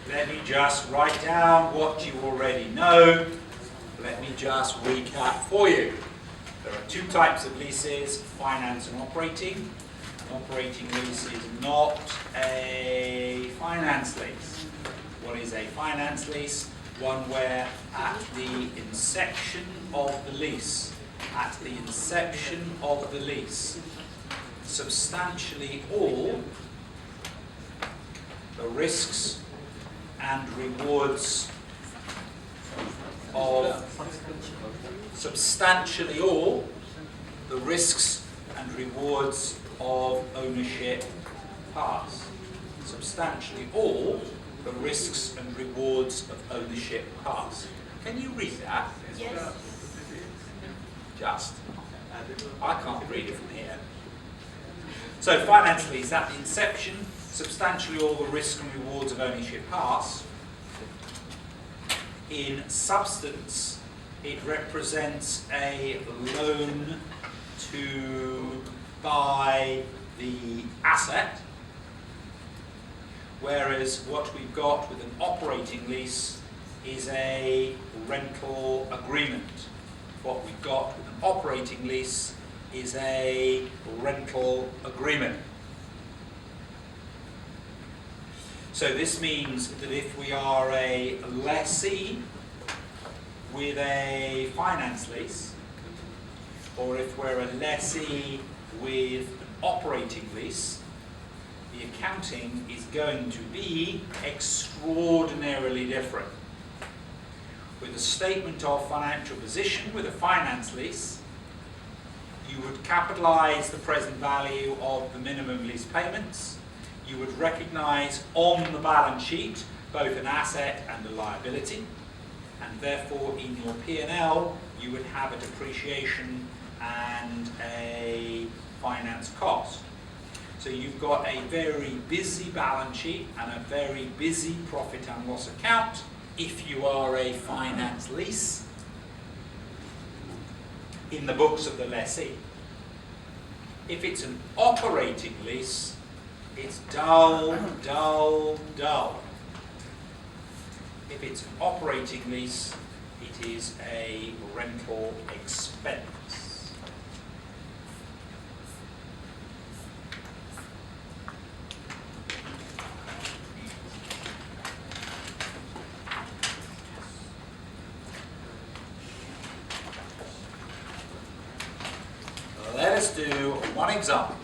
let me just write down what you already know. Let me just recap for you. There are two types of leases, finance and operating. An operating lease is not a finance lease. What is a finance lease? One where at the inception of the lease, substantially all the risks and rewards of ownership pass. Substantially all the risks and rewards of ownership pass. Can you read that? Yes. Just. I can't read it from here. So finance lease, at the inception, substantially all the risks and rewards of ownership pass. In substance, it represents a loan to buy the asset, whereas what we've got with an operating lease is a rental agreement. What we've got with an operating lease is a rental agreement. So this means that if we are a lessee with a finance lease, or if we're a lessee with an operating lease, the accounting is going to be extraordinarily different. With a statement of financial position with a finance lease, you would capitalize the present value of the minimum lease payments. You would recognize on the balance sheet both an asset and a liability, and therefore in your P&L you would have a depreciation and a finance cost. So you've got a very busy balance sheet and a very busy profit and loss account if you are a finance lease in the books of the lessee. If it's an operating lease, it's dull, dull, dull. If it's an operating lease, it is a rental expense. Let us do one example.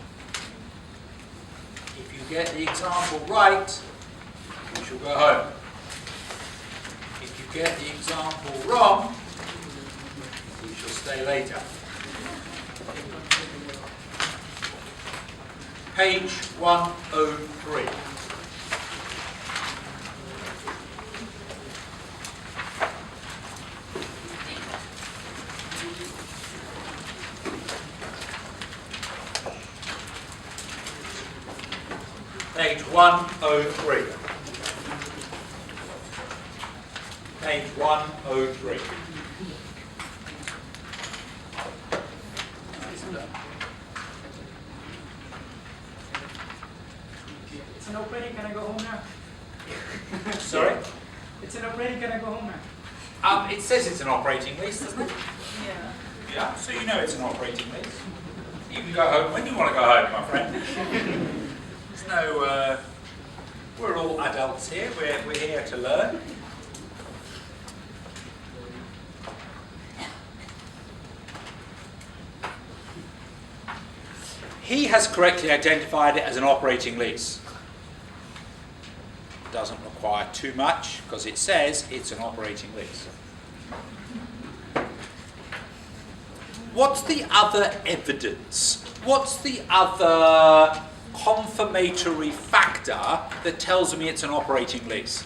If you get the example right, we shall go home. If you get the example wrong, we shall stay later. Page 103. Page 103. Page 103. It's an operating, can I go home now? Sorry? It's an operating, can I go home now? It says it's an operating lease, doesn't it? Yeah. Yeah, so you know it's an operating lease. You can go home when you want to go home, my friend. There's no, we're all adults here, we're here to learn. He has correctly identified it as an operating lease. Doesn't require too much because it says it's an operating lease. What's the other evidence? What's the other confirmatory factor that tells me it's an operating lease?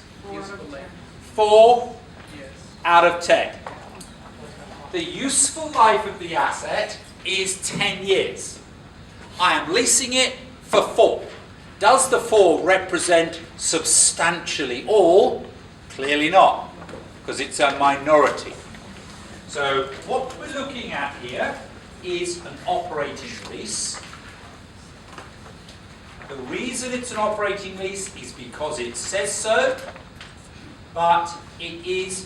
4 out of 10. The useful life of the asset is 10 years. I am leasing it for 4. Does the 4 represent substantially all? Clearly not, because it's a minority. So what we're looking at here is an operating lease. The reason it's an operating lease is because it says so. but it is